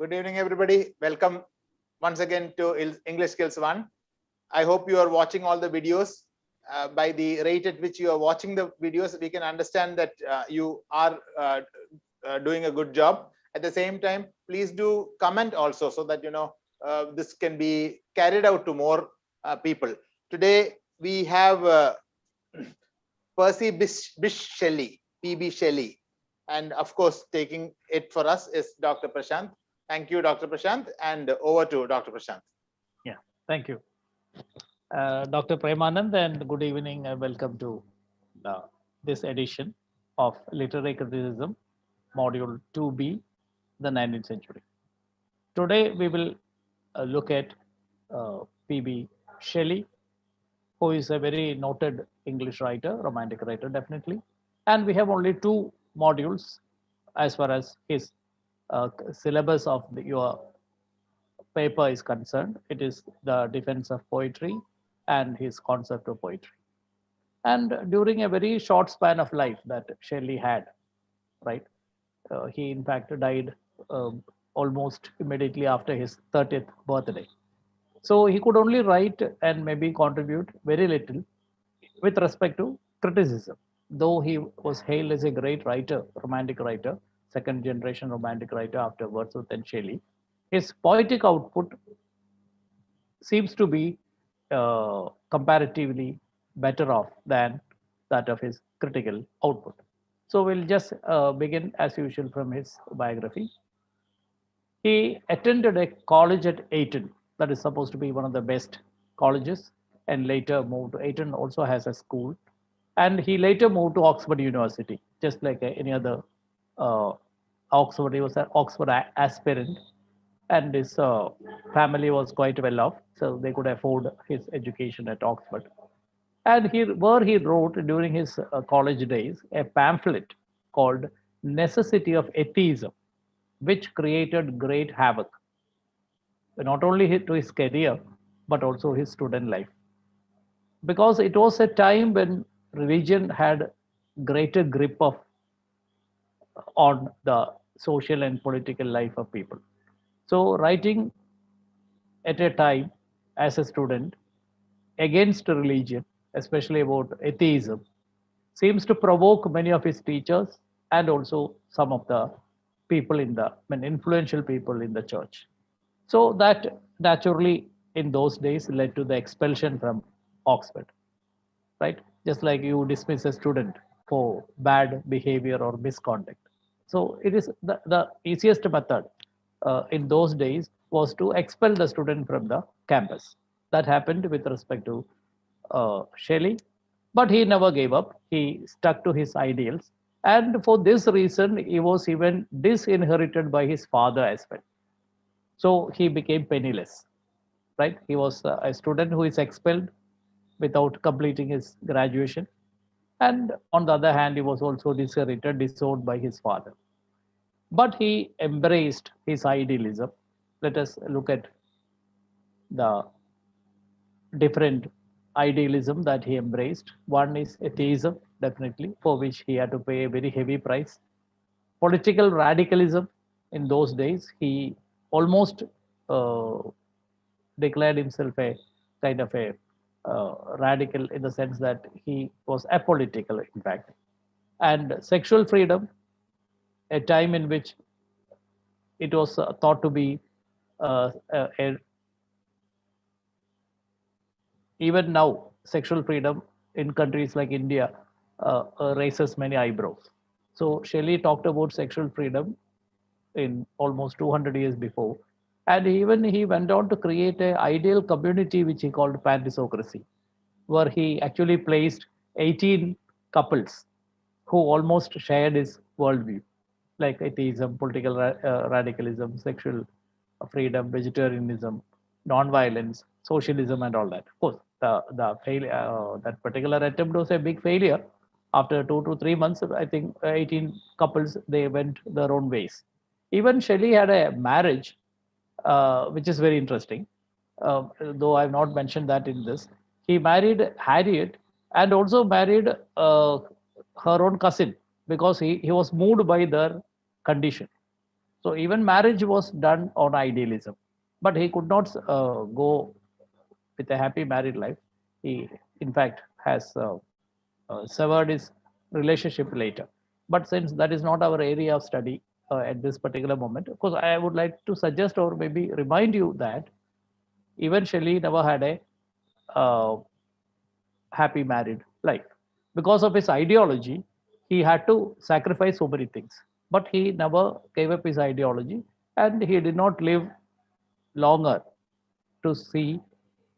Good evening, everybody. Welcome once again to English Skills 1. I hope you are watching all the videos. By the rate at which you are watching the videos, we can understand that you are doing a good job. At the same time, please do comment also so that this can be carried out to more people. Today we have Percy Shelley, PB Shelley, and of course taking it for us is Dr. Prasanth. Thank you, Dr. Prasanth, and over to Dr. Prasanth. Yeah, thank you. Dr. Premanand, and good evening and welcome to this edition of Literary Criticism, Module 2B, the 19th century. Today we will look at P.B. Shelley, who is a very noted English writer, romantic writer, definitely. And we have only two modules as far as his syllabus of your paper is concerned. It is the defense of poetry and his concept of poetry. And during a very short span of life that Shelley had, right? He in fact died almost immediately after his 30th birthday. So he could only write and maybe contribute very little with respect to criticism. Though he was hailed as a great writer, romantic writer, second generation romantic writer after Wordsworth and Shelley, his poetic output seems to be comparatively better off than that of his critical output. So we'll just begin as usual from his biography. He attended a college at Eton, that is supposed to be one of the best colleges, and later moved to Eton, also has a school. And he later moved to Oxford University, just like any other Oxford. He was an Oxford aspirant, and his family was quite well off, so they could afford his education at Oxford. And he wrote during his college days a pamphlet called Necessity of Atheism, which created great havoc, not only to his career, but also his student life. Because it was a time when religion had greater grip on the social and political life of people. So writing at a time as a student against religion, especially about atheism, seems to provoke many of his teachers and also some of the people influential people in the church. So that naturally in those days led to the expulsion from Oxford, right? Just like you dismiss a student for bad behavior or misconduct. So it is the easiest method in those days was to expel the student from the campus. That happened with respect to Shelley, but he never gave up. He stuck to his ideals. And for this reason, he was even disinherited by his father as well. So he became penniless, right? He was a student who is expelled without completing his graduation. And on the other hand, he was also disinherited, disowned by his father. But he embraced his idealism. Let us look at the different idealism that he embraced. One is atheism, definitely, for which he had to pay a very heavy price. Political radicalism in those days, he almost declared himself a kind of a radical in the sense that he was apolitical, in fact. And sexual freedom, a time in which it was thought to be even now, sexual freedom in countries like India raises many eyebrows. So Shelley talked about sexual freedom in almost 200 years before. And even he went on to create an ideal community which he called pantisocracy, where he actually placed 18 couples who almost shared his worldview, like atheism, political radicalism, sexual freedom, vegetarianism, non-violence, socialism, and all that. Of course, the failure, that particular attempt was a big failure. After 2 to 3 months, I think 18 couples, they went their own ways. Even Shelley had a marriage, which is very interesting. Though I've not mentioned that in this. He married Harriet and also married her own cousin because he was moved by their condition. So even marriage was done on idealism, but he could not go with a happy married life. He, in fact, has severed his relationship later. But since that is not our area of study at this particular moment, of course, I would like to suggest or maybe remind you that even Shelley never had a happy married life. Because of his ideology, he had to sacrifice so many things. But he never gave up his ideology, and he did not live longer to see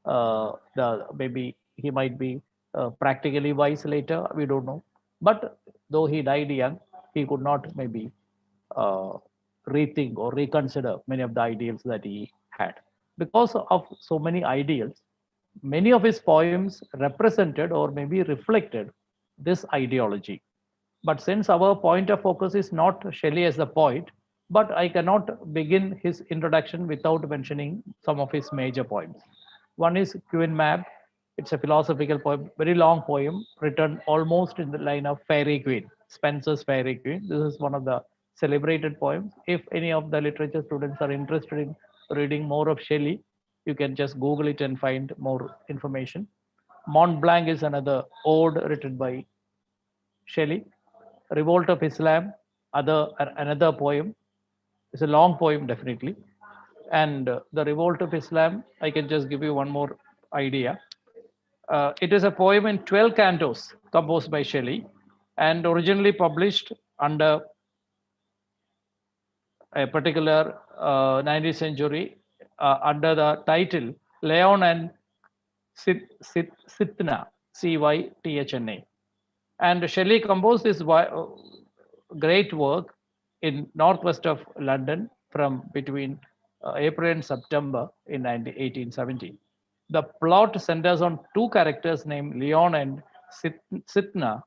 the maybe he might be practically wise later. We don't know. But though he died young, he could not maybe uh, rethink or reconsider many of the ideals that he had. Because of so many ideals, many of his poems represented or maybe reflected this ideology. But since our point of focus is not Shelley as the poet, but I cannot begin his introduction without mentioning some of his major poems. One is Queen Mab. It's a philosophical poem, very long poem, written almost in the line of Fairy Queen, Spenser's Fairy Queen. This is one of the celebrated poems. If any of the literature students are interested in reading more of Shelley, you can just Google it and find more information. Mont Blanc is another ode written by Shelley. Revolt of Islam, another poem. It's a long poem, definitely. And the Revolt of Islam, I can just give you one more idea. It is a poem in 12 cantos composed by Shelley and originally published under a particular 19th century under the title Leon and Cythna, Cythna. And Shelley composed this great work in northwest of London from between April and September in 1870. The plot centers on two characters named Leon and Cythna,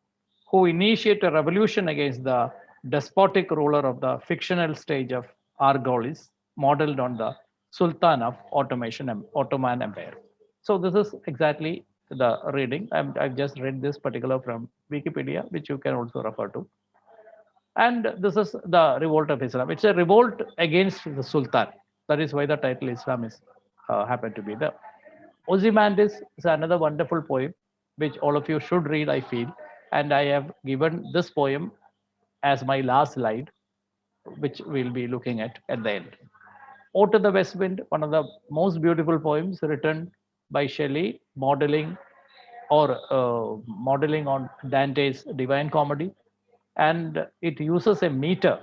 who initiate a revolution against the despotic ruler of the fictional stage of Argolis, modeled on the Sultan of Ottoman Empire. So this is exactly the reading. I've just read this particular from Wikipedia, which you can also refer to. And this is the Revolt of Islam. It's a revolt against the Sultan. That is why the title Islam is happened to be there. Ozymandias is another wonderful poem, which all of you should read, I feel. And I have given this poem as my last slide, which we'll be looking at the end. Ode to the West Wind, one of the most beautiful poems written by Shelley, modeling on Dante's Divine Comedy. And it uses a meter,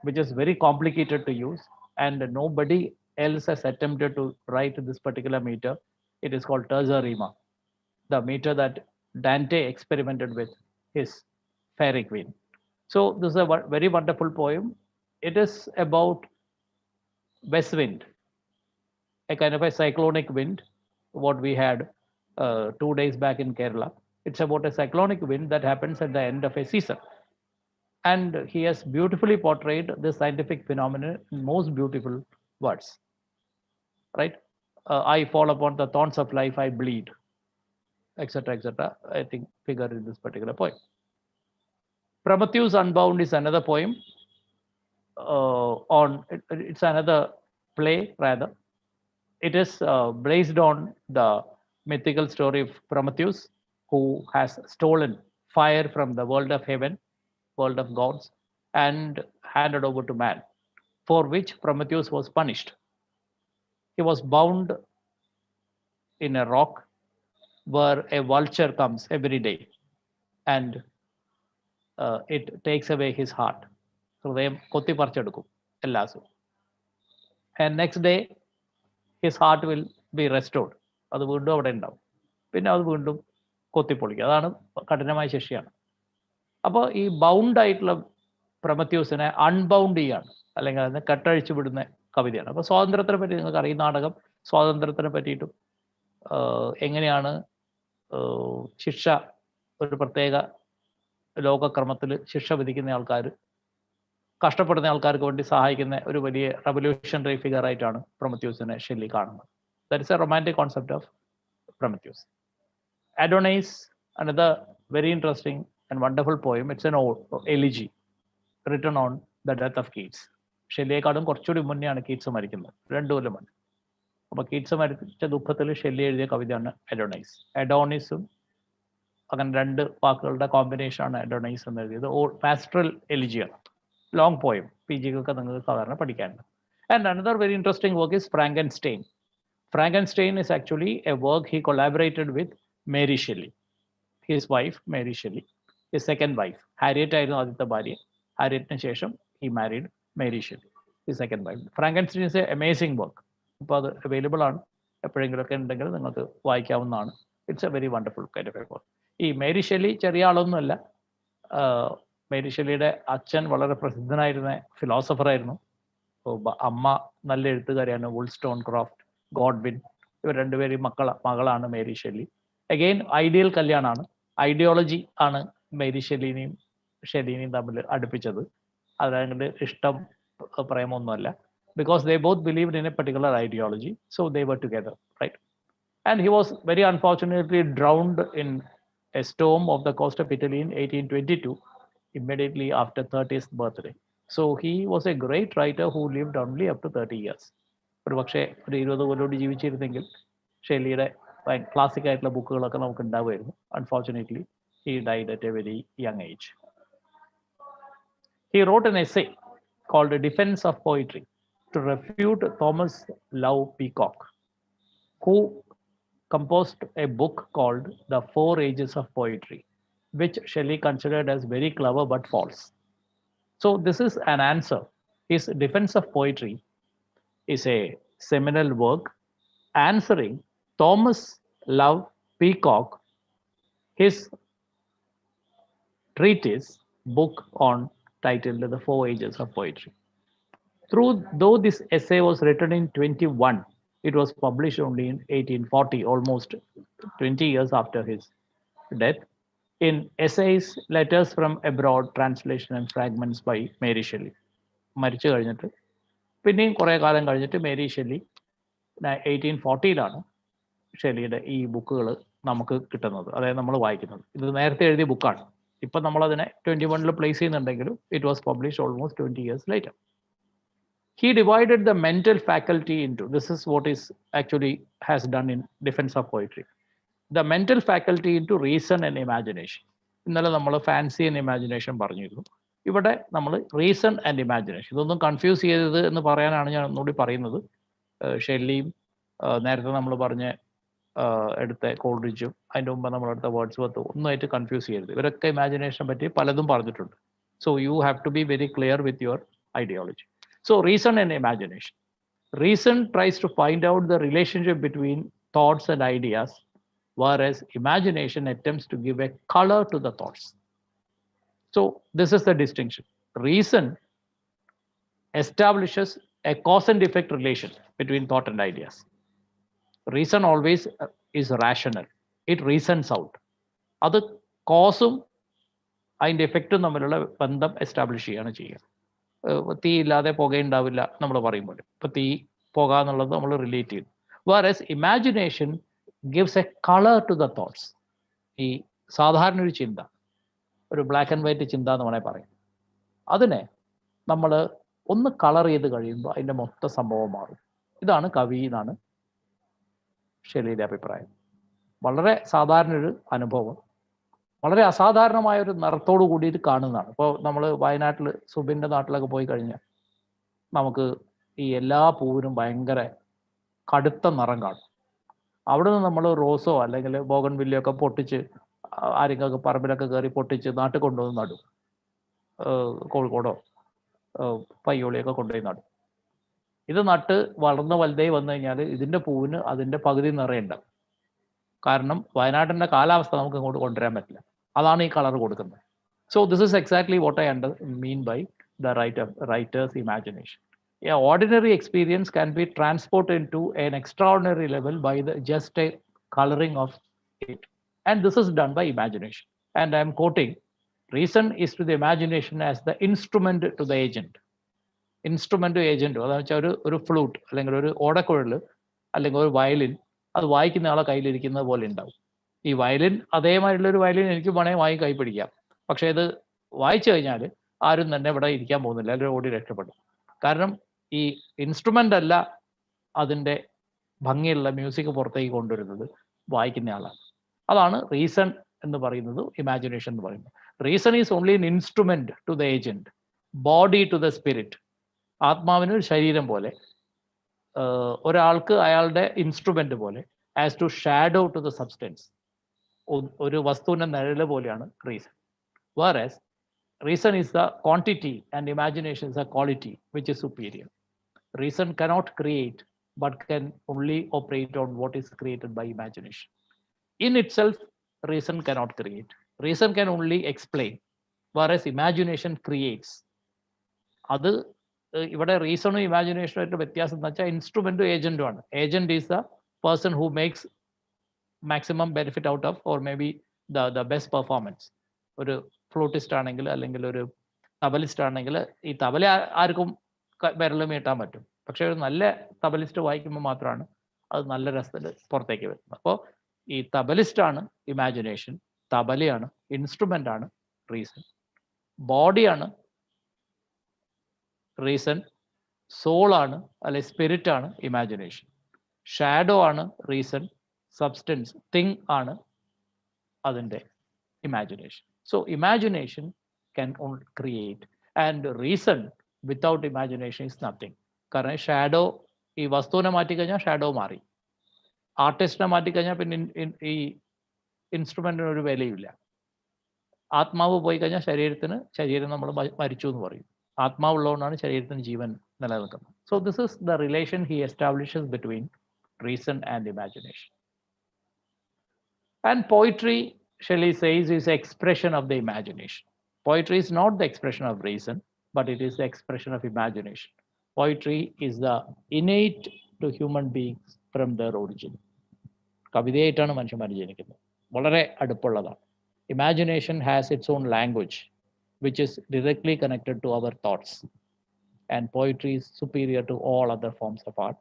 which is very complicated to use. And nobody else has attempted to write this particular meter. It is called Tajarima, the meter that Dante experimented with his Fairy Queen. So this is a very wonderful poem. It is about west wind, a kind of a cyclonic wind, what we had 2 days back in Kerala. It's about a cyclonic wind that happens at the end of a season. And he has beautifully portrayed this scientific phenomenon in most beautiful words. Right? I fall upon the thorns of life, I bleed, etc., etc. I think figure in this particular poem. Prometheus Unbound is another poem. It's another play rather. It is based on the mythical story of Prometheus, who has stolen fire from the world of heaven, world of gods, and handed over to man, for which Prometheus was punished. He was bound in a rock where a vulture comes every day and it takes away his heart. ഹൃദയം കൊത്തിപ്പറിച്ചെടുക്കും എല്ലാ ദിവസവും. And next day his heart will be restored. അത് വീണ്ടും അവിടെ ഉണ്ടാവും. പിന്നെ അത് വീണ്ടും കൊത്തിപ്പൊളിക്കും. അതാണ് കഠിനമായ ശിക്ഷയാണ്. അപ്പോൾ ഈ ബൗണ്ട് ആയിട്ടുള്ള പ്രൊമത്യൂസിനെ അൺബൗണ്ട് ചെയ്യാണ്, അല്ലെങ്കിൽ അതിനെ കെട്ടഴിച്ചു വിടുന്ന കവിതയാണ്. അപ്പോൾ സ്വാതന്ത്ര്യത്തിനെ പറ്റി നിങ്ങൾക്ക് അറിയുന്ന നാടകം സ്വാതന്ത്ര്യത്തിനെ പറ്റിയിട്ടും എങ്ങനെയാണ് ശിക്ഷ ഒരു പ്രത്യേക ലോകക്രമത്തിൽ ശിക്ഷ വിധിക്കുന്ന ആൾക്കാർ കഷ്ടപ്പെടുന്ന ആൾക്കാർക്ക് വേണ്ടി സഹായിക്കുന്ന ഒരു വലിയ റവല്യൂഷണറി ഫിഗർ ആയിട്ടാണ് പ്രൊമത്യൂസിനെ ഷെല്ലി കാണുന്നത്. That is a romantic concept of Prometheus. Adonais, another very interesting and wonderful poem. It's an elegy written on the death of Keats. ഷെല്ലിയെക്കാളും കുറച്ചുകൂടി മുന്നെയാണ് കീറ്റ്സ് മരിക്കുന്നത്, 2 കൊല്ലം മുന്നേ. അപ്പോൾ കീറ്റ്സ് മരിച്ച ദുഃഖത്തിൽ ഷെല്ലി എഴുതിയ കവിതയാണ് അഡോണൈസ്. അഡോണിസും അങ്ങനെ 2 വാക്കുകളുടെ കോമ്പിനേഷനാണ് അഡോണൈസ് എന്ന് എഴുതിയത്. പാസ്റ്ററൽ എലിജിയാണ്, ലോങ് പോയം. PG-ക്കൊക്കെ നിങ്ങൾക്ക് സാധാരണ പഠിക്കാനുണ്ട്. And another very interesting work is Frankenstein. Frankenstein is actually a work he collaborated with Mary Shelley, his wife Mary Shelley, his second wife. Harriet ആയിരുന്നു ആദ്യത്തെ ഭാര്യ. ഹാരിയറ്റിന് ശേഷം he married Mary Shelley, his second wife. Frankenstein is a amazing work. ഇപ്പോൾ അത് available ആണ്, എപ്പോഴെങ്കിലുമൊക്കെ ഉണ്ടെങ്കിൽ നിങ്ങൾക്ക് വായിക്കാവുന്നതാണ്. It's a very wonderful kind of a work. ഈ മേരി ഷെല്ലി ചെറിയ ആളൊന്നുമല്ല. മേരി ഷെല്ലിയുടെ അച്ഛൻ വളരെ പ്രസിദ്ധനായിരുന്ന ഫിലോസഫർ ആയിരുന്നു. അമ്മ നല്ല എഴുത്തുകാരിയാണ്, വുൾസ്റ്റോൺ ക്രോഫ്റ്റ്, ഗോഡ്വിൻ. ഇവർ 2 പേരും മകളാണ് മേരി ഷെല്ലി. അഗെയിൻ ഐഡിയൽ കല്യാണമാണ്. ഐഡിയോളജി ആണ് മേരി ഷെല്ലിനെയും തമ്മിൽ അടുപ്പിച്ചത്. അതങ്ങനെ ഇഷ്ടം പ്രേമൊന്നുമല്ല. Because they both believed in a particular ideology, so they were together, right? And he was very unfortunately drowned in a storm off the coast of Italy in 1822, immediately after 30th birthday. So he was a great writer who lived only up to 30 years. ഒരു പക്ഷേ ഒരു 20 കൊല്ലോട് ജീവിച്ചിരുന്നെങ്കിൽ ഷെല്ലിയുടെ classic ആയിട്ടുള്ള ബുക്കുകളൊക്കെ നമുക്ക് ഉണ്ടാവുമായിരുന്നു. Unfortunately he died at a very young age. He wrote an essay called A Defense of Poetry to refute Thomas Love Peacock, who composed a book called The 4 Ages of Poetry, which Shelley considered as very clever but false. So this is an answer. His Defense of Poetry is a seminal work answering Thomas Love Peacock, his treatise book on titled The 4 Ages of Poetry. Though this essay was written in 21, it was published only in 1840, almost 20 years after his death, in Essays, Letters from Abroad, Translation and Fragments by Mary Shelley. മരിച്ചു കഴിഞ്ഞിട്ട് പിന്നെയും കുറേ കാലം കഴിഞ്ഞിട്ട് Mary Shelley 1840-ലാണ് ഷെല്ലിയുടെ ഈ ബുക്കുകൾ നമുക്ക് കിട്ടുന്നത്, അതായത് നമ്മൾ വായിക്കുന്നത്. ഇത് നേരത്തെ എഴുതിയ ബുക്കാണ്. ഇപ്പം നമ്മളതിനെ 21-ൽ പ്ലേസ് ചെയ്യുന്നുണ്ടെങ്കിലും it was published almost 20 years later. He divided the mental faculty into, this is what is actually has done in Defense of Poetry, the mental faculty into reason and imagination. ഇന്നലെ നമ്മൾ fancy and imagination പറഞ്ഞിരുന്നു. ഇവിടെ നമ്മൾ reason and imagination, ഇതൊന്നും confuse ചെയ്തത് എന്ന് പറയാനാണ് ഞാൻ ഒന്നുകൂടി പറയുന്നത്. ഷെല്ലിയും നേരത്തെ നമ്മൾ പറഞ്ഞ എടുത്ത കോൾറിഡ്ജും അതിൻ്റെ മുമ്പ് നമ്മളെടുത്ത വേർഡ്സ്വർത്തും ഒന്നുമായിട്ട് കൺഫ്യൂസ് ചെയ്യരുത്. ഇവരൊക്കെ ഇമാജിനേഷനെ പറ്റി പലതും പറഞ്ഞിട്ടുണ്ട്. So you have to be very clear with your ideology. So reason and imagination. Reason tries to find out the relationship between thoughts and ideas, whereas imagination attempts to give a color to the thoughts. So this is the distinction. Reason establishes a cause and effect relation between thought and ideas. Reason always is rational. It reasons out. അത് കോസും അതിൻ്റെ എഫക്റ്റും തമ്മിലുള്ള ബന്ധം establish ചെയ്യാണ് ചെയ്യുക. തീ ഇല്ലാതെ പുകയുണ്ടാവില്ല നമ്മൾ പറയുമ്പോൾ, ഇപ്പം തീ പുക എന്നുള്ളത് നമ്മൾ റിലേറ്റ് ചെയ്തു. Whereas imagination gives a colour to the thoughts. ഈ സാധാരണ ഒരു ചിന്ത, ഒരു ബ്ലാക്ക് ആൻഡ് വൈറ്റ് ചിന്ത എന്ന് വേണേൽ പറയും, അതിനെ നമ്മൾ ഒന്ന് കളർ ചെയ്ത് കഴിയുമ്പോൾ അതിൻ്റെ മൊത്തം സംഭവം മാറും. ഇതാണ് കവി എന്നാണ് ഷെല്ലിയുടെ അഭിപ്രായം. വളരെ സാധാരണ ഒരു അനുഭവം വളരെ അസാധാരണമായ ഒരു നിറത്തോടു കൂടിയിട്ട് കാണുന്നതാണ്. ഇപ്പോൾ നമ്മൾ വയനാട്ടിൽ സുബിൻ്റെ നാട്ടിലൊക്കെ പോയി കഴിഞ്ഞാൽ നമുക്ക് ഈ എല്ലാ പൂവിനും ഭയങ്കര കടുത്ത നിറം കാണും. അവിടെ നിന്ന് നമ്മൾ റോസോ അല്ലെങ്കിൽ ബോഗൺവില്ലയോ ഒക്കെ പൊട്ടിച്ച് ആരെങ്കിലൊക്കെ പറമ്പിലൊക്കെ കയറി പൊട്ടിച്ച് നാട്ടിൽ കൊണ്ടുവന്ന് നടും. കോഴിക്കോടോ പയ്യോളിയൊക്കെ കൊണ്ടുപോയി നടും. ഇത് നട്ട് വളർന്ന് വലുതായി വന്നു കഴിഞ്ഞാൽ ഇതിൻ്റെ പൂവിന് അതിൻ്റെ പകുതി നിറയുണ്ടാവും. കാരണം വയനാട്ടിൻ്റെ കാലാവസ്ഥ നമുക്ക് ഇങ്ങോട്ട് കൊണ്ടുവരാൻ പറ്റില്ല. അതാണ് ഈ കളർ കൊടുക്കുന്നത്. So this is exactly what I mean by the writer's imagination. Yeah, ordinary experience can be transported to an extraordinary level by just a coloring of it. And this is done by imagination. And I am quoting, reason is to the imagination as the instrument to the agent. Instrument to agent, അതെന്ന് വെച്ചാൽ ഒരു flute അല്ലെങ്കിൽ ഒരു ഓടക്കുഴൽ അല്ലെങ്കിൽ ഒരു violin, അത് വായിക്കുന്ന ആളെ കയ്യിലിരിക്കുന്നത് പോലെ ഉണ്ടാവും. ഈ വയലിൻ അതേമാതിരിയുള്ളൊരു വയലിൻ എനിക്ക് വേണമെങ്കിൽ വാങ്ങി കൈ പിടിക്കാം. പക്ഷേ ഇത് വായിച്ചു കഴിഞ്ഞാൽ ആരും തന്നെ ഇവിടെ ഇരിക്കാൻ പോകുന്നില്ല, എല്ലാവരും ഓടി രക്ഷപ്പെടും. കാരണം ഈ ഇൻസ്ട്രുമെൻ്റ് അല്ല അതിൻ്റെ ഭംഗിയുള്ള മ്യൂസിക് പുറത്തേക്ക് കൊണ്ടുവരുന്നത്, വായിക്കുന്ന ആളാണ്. അതാണ് റീസൺ എന്ന് പറയുന്നത്, ഇമാജിനേഷൻ എന്ന് പറയുന്നത്. Reason is only an instrument to the agent, body to the spirit. ആത്മാവിന് ഒരു ശരീരം പോലെ, ഒരാൾക്ക് അയാളുടെ ഇൻസ്ട്രുമെന്റ് പോലെ, as to shadow to the substance. ഒരു വസ്തുവിൻ്റെ നിഴല് പോലെയാണ് reason. Whereas reason is the quantity and imagination is the quality, which is superior. Reason cannot create, but can only operate on what is created by imagination. In itself, reason cannot create. Reason can only explain, whereas imagination creates. അത് ഇവിടെ റീസണും ഇമാജിനേഷനും ആയിട്ട് വ്യത്യാസം എന്ന് വെച്ചാൽ ഇൻസ്ട്രുമെന്റും ഏജന്റും ആണ്. Agent is the person who makes maximum benefit out of, or may be the best performance. ഒരു flutist ആണെങ്കിൽ, അല്ലെങ്കിൽ ഒരു തബലിസ്റ്റ് ആണെങ്കിൽ, ഈ തബല ആർക്കും വിരൽ മീട്ടാൻ പറ്റും, പക്ഷെ ഒരു നല്ല തബലിസ്റ്റ് വായിക്കുമ്പോൾ മാത്രമാണ് അത് നല്ല രസത്തിൽ പുറത്തേക്ക് വരുന്നത്. അപ്പോൾ ഈ തബലിസ്റ്റാണ് ഇമാജിനേഷൻ, തബലയാണ് ഇൻസ്ട്രുമെന്റ് ആണ് റീസൺ, ബോഡിയാണ് റീസൺ, സോളാണ് അല്ലെ സ്പിരിറ്റ് ആണ് ഇമാജിനേഷൻ, ഷാഡോ ആണ് റീസൺ, സബ്സ്റ്റൻസ് തിങ് ആണ് അതിൻ്റെ imagination. So imagination can only create, and reason without imagination is nothing. കാരണം ഷാഡോ, ഈ വസ്തുവിനെ മാറ്റിക്കഴിഞ്ഞാൽ ഷാഡോ മാറി, ആർട്ടിസ്റ്റിനെ മാറ്റിക്കഴിഞ്ഞാൽ പിന്നെ ഈ ഇൻസ്ട്രുമെന്റിന് ഒരു വിലയില്ല. ആത്മാവ് പോയി കഴിഞ്ഞാൽ ശരീരം നമ്മൾ മരിച്ചു എന്ന് പറയും. ആത്മാവുള്ളതുകൊണ്ടാണ് ശരീരത്തിന് ജീവൻ നിലനിൽക്കുന്നത്. So this is the relation he establishes between reason and imagination. And poetry, Shelley says, is expression of the imagination. Poetry is not the expression of reason, but it is the expression of imagination. Poetry is the innate to human beings from their origin. കവിതയായിട്ടാണ് മനുഷ്യന്മാർ ജനിക്കുന്നത്, വളരെ അടുപ്പുള്ളതാണ്. Imagination has its own language, which is directly connected to our thoughts. And poetry is superior to all other forms of art,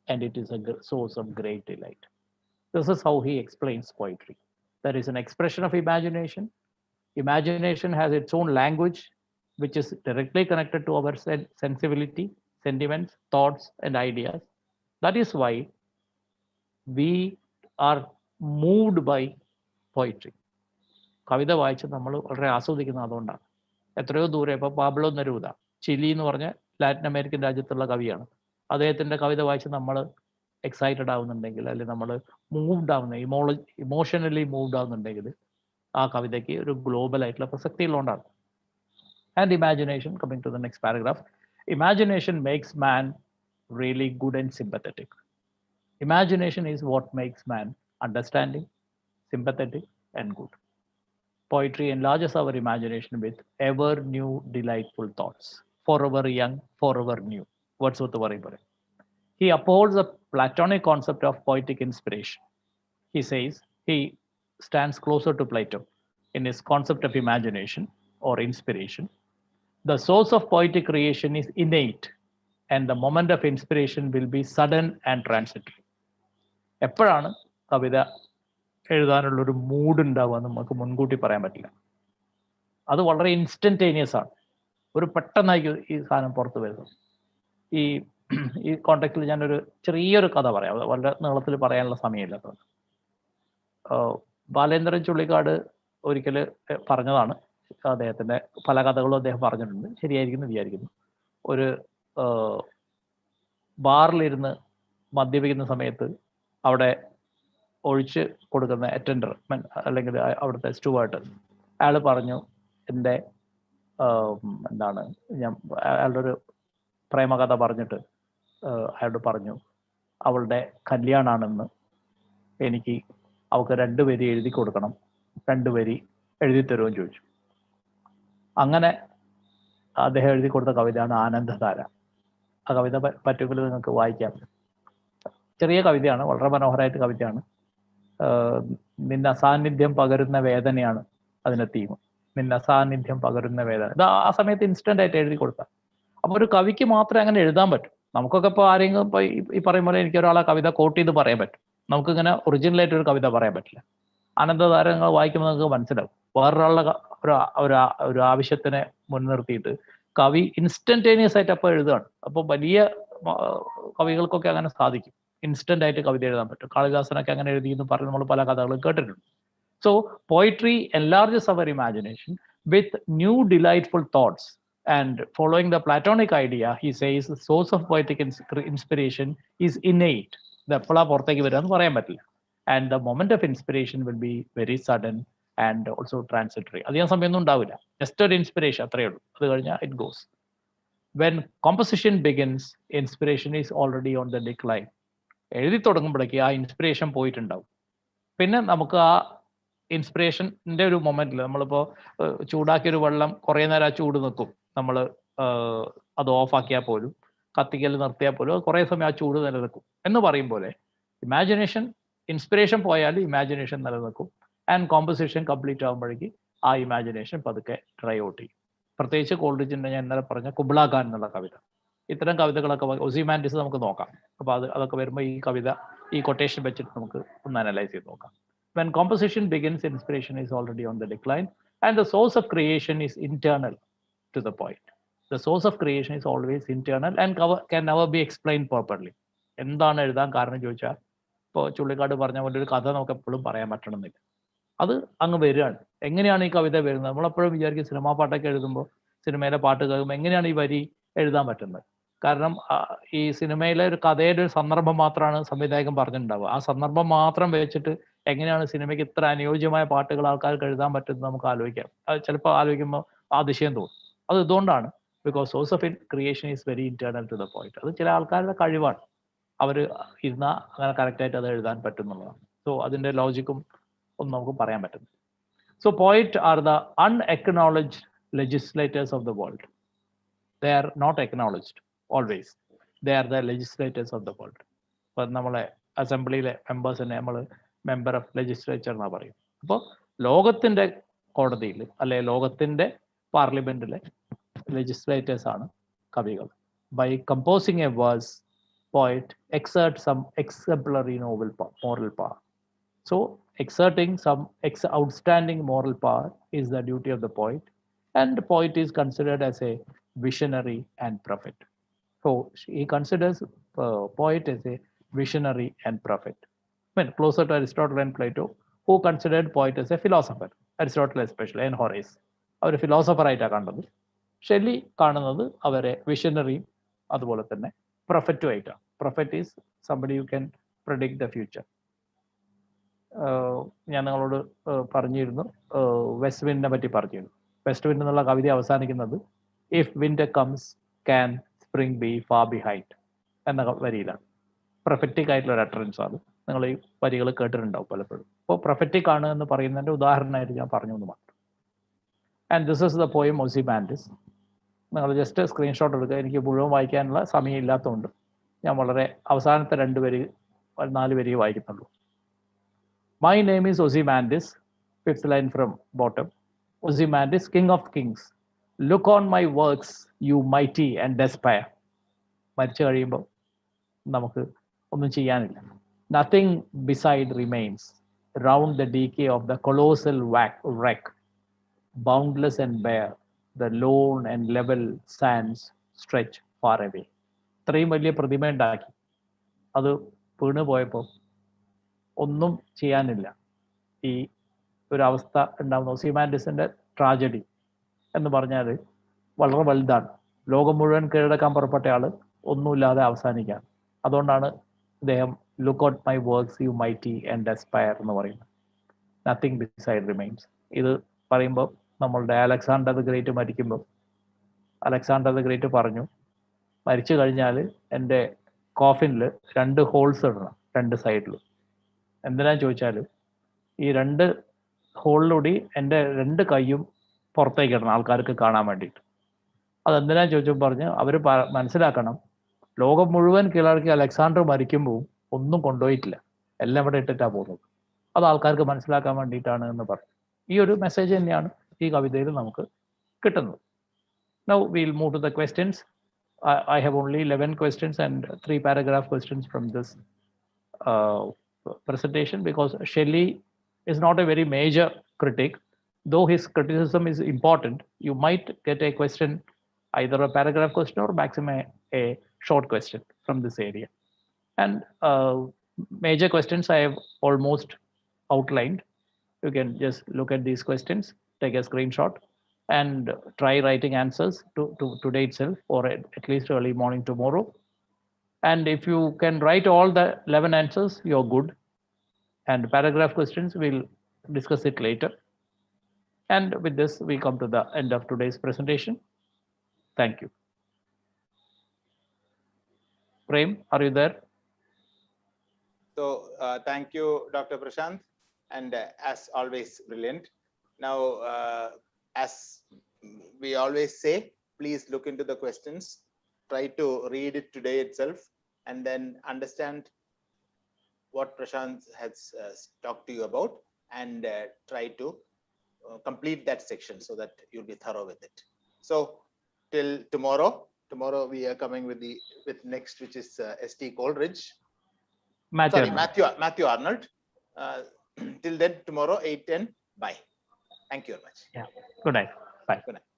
and it is a source of great delight. This is how he explains poetry. There is an expression of imagination. Imagination has its own language, which is directly connected to our sensibility, sentiments, thoughts, and ideas. That is why we are moved by poetry. കവിത വായിച്ച് നമ്മൾ വളരെ ആസ്വദിക്കുന്നത് അതുകൊണ്ടാണ്. എത്രയോ ദൂരെ, ഇപ്പോൾ Pablo Neruda, Chile എന്ന് പറഞ്ഞ ലാറ്റിൻ അമേരിക്കൻ രാജ്യത്തുള്ള കവിയാണ്. അദ്ദേഹത്തിൻ്റെ കവിത വായിച്ച് നമ്മൾ എക്സൈറ്റഡ് ആവുന്നുണ്ടെങ്കിൽ, അല്ലെങ്കിൽ നമ്മൾ മൂവ്ഡ് ആവുന്ന, ഇമോഷണലി മൂവ്ഡ് ആവുന്നുണ്ടെങ്കിൽ, ആ കവിതയ്ക്ക് ഒരു ഗ്ലോബൽ ആയിട്ടുള്ള പ്രസക്തി ഉള്ളതുകൊണ്ടാണ്. And imagination, coming to the next paragraph, imagination makes man really good and sympathetic. Imagination is what makes man understanding, sympathetic and good. Poetry enlarges our imagination with ever new delightful thoughts, forever young, forever new. Wordsworth പറയും. He upholds a Platonic concept of poetic inspiration. He says he stands closer to Plato in his concept of imagination or inspiration. The source of poetic creation is innate, and the moment of inspiration will be sudden and transitory. എപ്പോഴാണ് കവിത എഴുതാനുള്ളൊരു mood ഉണ്ടാവുക നമുക്ക് മുൻകൂട്ടി പറയാൻ പറ്റില്ല. അത് വളരെ instantaneous ആണ്. ഒരു പെട്ടെന്നായിരിക്കും ഈ സാധനം പുറത്ത് വരുന്നത്. ഈ കോണ്ടാക്റ്റിൽ ഞാനൊരു ചെറിയൊരു കഥ പറയാം, വളരെ നീളത്തിൽ പറയാനുള്ള സമയമില്ലാത്തത്. ബാലേന്ദ്രൻ ചുള്ളിക്കാട് ഒരിക്കൽ പറഞ്ഞതാണ്, അദ്ദേഹത്തിൻ്റെ പല കഥകളും അദ്ദേഹം പറഞ്ഞിട്ടുണ്ട്, ശരിയായിരിക്കുന്നു വിചാരിക്കുന്നു. ഒരു ബാറിലിരുന്ന് മദ്യപിക്കുന്ന സമയത്ത് അവിടെ ഒഴിച്ച് കൊടുക്കുന്ന അറ്റൻഡർ, അല്ലെങ്കിൽ അവിടുത്തെ സ്റ്റുവാർട്ട്, അയാൾ പറഞ്ഞു, എൻ്റെ അയാളുടെ ഒരു പ്രേമകഥ പറഞ്ഞിട്ട് അയാളോട് പറഞ്ഞു, അവളുടെ കല്യാണമാണെന്ന്, എനിക്ക് അവൾക്ക് 2 വരി എഴുതി കൊടുക്കണം, 2 വരി എഴുതി തരുമെന്ന് ചോദിച്ചു. അങ്ങനെ അദ്ദേഹം എഴുതി കൊടുത്ത കവിതയാണ് ആനന്ദധാര. ആ കവിത പറ്റുമെങ്കിൽ നിങ്ങൾക്ക് വായിക്കാം. ചെറിയ കവിതയാണ്, വളരെ മനോഹരമായിട്ട് കവിതയാണ്. നിന്റെ അസാന്നിധ്യം പകരുന്ന വേദനയാണ് അതിൻ്റെ തീം. നിന്റെ അസാന്നിധ്യം പകരുന്ന വേദന. ഇത് ആ സമയത്ത് ഇൻസ്റ്റന്റ് ആയിട്ട് എഴുതി കൊടുത്ത. അപ്പൊ ഒരു കവിക്ക് മാത്രമേ അങ്ങനെ എഴുതാൻ പറ്റും. നമുക്കൊക്കെ ഇപ്പോൾ ആരെങ്കിലും ഇപ്പോൾ ഈ പറയും പോലെ എനിക്ക് ഒരാളെ കവിത കോട്ട് ചെയ്ത് പറയാൻ പറ്റും. നമുക്കിങ്ങനെ ഒറിജിനലായിട്ട് ഒരു കവിത പറയാൻ പറ്റില്ല. ആനന്ദധാരങ്ങൾ വായിക്കുമ്പോൾ നമുക്ക് മനസ്സിലാവും, വേറൊരാളുടെ ഒരു ആവശ്യത്തിനെ മുൻനിർത്തിയിട്ട് കവി ഇൻസ്റ്റന്റേനിയസ് ആയിട്ട് അപ്പോൾ എഴുതുകയാണ്. അപ്പോൾ വലിയ കവികൾക്കൊക്കെ അങ്ങനെ സാധിക്കും, ഇൻസ്റ്റന്റ് ആയിട്ട് കവിത എഴുതാൻ പറ്റും. കാളിദാസനൊക്കെ അങ്ങനെ എഴുതി എന്ന് പറഞ്ഞ് നമ്മൾ പല കഥകളും കേട്ടിട്ടുണ്ട്. So poetry enlarges our imagination with new delightful thoughts. And following the Platonic idea, he says the source of poetic inspiration is innate. The എപ്പോഴാ പുറത്തേക്ക് വരിക എന്ന് പറയാൻ പറ്റില്ല. And the moment of inspiration will be very sudden and also transitory. അധികം സമയമൊന്നും ഉണ്ടാവില്ല, just ഒരു ഇൻസ്പിറേഷൻ അത്രയേ ഉള്ളൂ. അത് കഴിഞ്ഞാൽ it goes. When composition begins, inspiration is already on the decline. എഴുതി തുടങ്ങുമ്പോഴേക്ക് ആ ഇൻസ്പിറേഷൻ പോയിട്ടുണ്ടാവും. പിന്നെ നമുക്ക് ആ ഇൻസ്പിറേഷൻ്റെ ഒരു മൊമെന്റിൽ നമ്മളിപ്പോൾ ചൂടാക്കിയൊരു വെള്ളം കുറേ നേരം ആ ചൂട് നിൽക്കും, നമ്മൾ അത് ഓഫാക്കിയാൽ പോലും, കത്തിക്കൽ നിർത്തിയാൽ പോലും അത് കുറേ സമയം ആ ചൂട് നിലനിൽക്കും എന്ന് പറയും പോലെ ഇമാജിനേഷൻ, ഇൻസ്പിറേഷൻ പോയാൽ ഇമാജിനേഷൻ നിലനിൽക്കും. ആൻഡ് കോമ്പോസിഷൻ കംപ്ലീറ്റ് ആകുമ്പോഴേക്ക് ആ ഇമാജിനേഷൻ പതുക്കെ ഡ്രൈ ഔട്ട് ചെയ്യും. പ്രത്യേകിച്ച് കോൾറിഡ്ജിൻ്റെ ഞാൻ ഇന്നലെ പറഞ്ഞ കുബ്ലാ ഖാൻ എന്നുള്ള കവിത, ഇത്തരം കവിതകളൊക്കെ ഒസിമാൻഡിസ് നമുക്ക് നോക്കാം. അപ്പോൾ അതൊക്കെ വരുമ്പോൾ ഈ കവിത ഈ കൊട്ടേഷൻ വെച്ചിട്ട് നമുക്ക് ഒന്ന് അനലൈസ് ചെയ്ത് നോക്കാം. When composition begins, inspiration is already on the decline, and the source of creation is internal to the poet. The source of creation is always internal and can never be explained properly. എന്താണ് എഴുതാൻ കാരണം ചോദിച്ചാൽ, ഇപ്പോൾ ചുള്ളിക്കാട് പറഞ്ഞ പോലെ ഒരു കഥ നമുക്ക് എപ്പോഴും പറയാൻ പറ്റണമെന്നില്ല, അത് അങ്ങ് വരികയാണ്. എങ്ങനെയാണ് ഈ കവിത വരുന്നത്? നമ്മളെപ്പോഴും വിചാരിക്കും സിനിമാ പാട്ടൊക്കെ എഴുതുമ്പോൾ, സിനിമയിലെ പാട്ട് കേൾക്കുമ്പോൾ എങ്ങനെയാണ് ഈ വരി എഴുതാൻ പറ്റുന്നത്? കാരണം ഈ സിനിമയിലെ ഒരു കഥയുടെ ഒരു സന്ദർഭം മാത്രമാണ് സംവിധായകൻ പറഞ്ഞിട്ടുണ്ടാവുക. ആ സന്ദർഭം മാത്രം വെച്ചിട്ട് എങ്ങനെയാണ് സിനിമയ്ക്ക് ഇത്ര അനുയോജ്യമായ പാട്ടുകൾ ആൾക്കാർക്ക് എഴുതാൻ പറ്റുന്നത് നമുക്ക് ആലോചിക്കാം. അത് ചിലപ്പോൾ ആലോചിക്കുമ്പോൾ അതിശയം തോന്നും. അത് ഇതുകൊണ്ടാണ്, because source of creation is very internal to the point. അത് ചില ആൾക്കാരുടെ കഴിവാണ്, അവർ ഇരുന്നാൽ അങ്ങനെ കറക്റ്റായിട്ട് അത് എഴുതാൻ പറ്റുന്നുള്ളതാണ്. സോ അതിൻ്റെ ലോജിക്കും ഒന്നും നമുക്ക് പറയാൻ പറ്റും. So poet are the unacknowledged legislators of the world. They are not acknowledged always. They are the legislators of the world. അപ്പോൾ നമ്മളെ അസംബ്ലിയിലെ മെമ്പേഴ്സിനെ നമ്മൾ മെമ്പർ ഓഫ് ലെജിസ്ലേച്ചർ എന്നാ പറയും. അപ്പോൾ ലോകത്തിൻ്റെ കോടതിയിൽ അല്ലെ ലോകത്തിൻ്റെ പാർലമെന്റിലെ ലെജിസ്ലേറ്റേഴ്സ് ആണ് കവികൾ. By composing a verse, poet exert some exemplary moral power. So exerting some outstanding moral power is the duty of the poet, and the poet is considered as a visionary and prophet. So he considers poet as a visionary and prophet. I mean, closer to Aristotle and Plato, who considered poet as a philosopher. Aristotle especially and Horace, അവർ philosopher ആയിട്ടാണ് കണ്ടത്. Shelly കാണുന്നത് അവരെ visionary അതുപോലെ തന്നെ പ്രൊഫറ്റും ആയിട്ടാണ്. Prophet is somebody you can predict the future. ഞാൻ നിങ്ങളോട് പറഞ്ഞിരുന്നു, വെസ്റ്റ് വിൻഡിനെ പറ്റി പറഞ്ഞിരുന്നു. വെസ്റ്റ് വിൻഡ് എന്നുള്ള കവിത അവസാനിക്കുന്നത് if winter comes can spring B far behind എന്ന വരിയിലാണ്. പ്രൊഫറ്റിക് ആയിട്ടുള്ള ഒരു അട്ടറൻസ് ആണ്. നിങ്ങൾ ഈ വരികൾ കേട്ടിട്ടുണ്ടാവും പലപ്പോഴും. അപ്പോൾ പ്രൊഫറ്റിക് ആണ് എന്ന് പറയുന്നതിൻ്റെ ഉദാഹരണമായിട്ട് ഞാൻ പറഞ്ഞു എന്ന് മാത്രം. And this is the poem Ozymandias. നിങ്ങൾ ജസ്റ്റ് സ്ക്രീൻഷോട്ട് എടുക്കുക. എനിക്ക് മുഴുവൻ വായിക്കാനുള്ള സമയം ഇല്ലാത്തതുകൊണ്ട് ഞാൻ വളരെ അവസാനത്തെ 4 വരി വായിക്കുന്നുള്ളൂ. My name is Ozymandias, 5th line from bottom. Ozymandias, king of kings, look on my works, you mighty, and despair. മരിച്ചു കഴിയുമ്പോൾ നമുക്ക് ഒന്നും ചെയ്യാനില്ല. Nothing beside remains round the decay of the colossal wreck. Boundless and bare, the lone and level sands stretch far away. ഇത്രയും വലിയ പ്രതിമ ഉണ്ടാക്കി അത് വീണ് പോയപ്പോൾ ഒന്നും ചെയ്യാനില്ല. ഈ ഒരു അവസ്ഥ ഉണ്ടാകുന്ന ഒസിമാൻഡിസിന്റെ ട്രാജഡി എന്ന് പറഞ്ഞാൽ വളരെ വലുതാണ്. ലോകം മുഴുവൻ കീഴടക്കാൻ പുറപ്പെട്ട ആള് ഒന്നുമില്ലാതെ അവസാനിക്കാൻ. അതുകൊണ്ടാണ് അദ്ദേഹം look out my works U mighty and despair എന്ന് പറയുന്നത്. Nothing beside remains. ഇത് പറയുമ്പോൾ നമ്മളുടെ അലക്സാണ്ടർ ദ ഗ്രേറ്റ് മരിക്കുമ്പോൾ അലക്സാണ്ടർ ദ ഗ്രേറ്റ് പറഞ്ഞു, മരിച്ചു കഴിഞ്ഞാൽ എൻ്റെ കോഫിനിൽ 2 ഹോൾസ് ഇടണം 2 സൈഡിലും. എന്തിനാന്ന് ചോദിച്ചാൽ ഈ 2 ഹോളിലൂടെ എൻ്റെ 2 കൈയും പുറത്തേക്ക് ഇടണം ആൾക്കാർക്ക് കാണാൻ വേണ്ടിയിട്ട്. അതെന്തിനാന്ന് ചോദിച്ചപ്പോൾ പറഞ്ഞ് അവർ മനസ്സിലാക്കണം, ലോകം മുഴുവൻ കീഴടക്കി അലക്സാണ്ടർ മരിക്കുമ്പോൾ ഒന്നും കൊണ്ടുപോയിട്ടില്ല, എല്ലാം ഇവിടെ ഇട്ടിട്ടാണ് പോകുന്നത്. അത് ആൾക്കാർക്ക് മനസ്സിലാക്കാൻ വേണ്ടിയിട്ടാണ് എന്ന് പറഞ്ഞു. ഈ ഒരു മെസ്സേജ് തന്നെയാണ് ഈ കവിതയിൽ നമുക്ക് കിട്ടുന്നത്. Now we'll move to the questions. I have only 11 questions and 3 paragraph questions from this presentation, because Shelley is not a very major critic, though his criticism is important. You might get a question either a paragraph question or maximum a short question from this area. And major questions I have almost outlined. You can just look at these questions, take a screenshot, and try writing answers to today itself, or at least early morning tomorrow. And if you can write all the 11 answers, you're good. And paragraph questions, we'll discuss it later. And with this, we come to the end of today's presentation. Thank you. Prem, are you there? So thank you, Dr. Prasanth, and as always, brilliant. Now, as we always say, please look into the questions, try to read it today itself, and then understand what Prasanth has talked to you about, and try to complete that section so that you'll be thorough with it. So till tomorrow. Tomorrow we are coming with next, which is S.T. Coleridge. Matthew Arnold. Till then, tomorrow 8:10. Bye. Thank you very much. Yeah. Good night. Bye. Good night.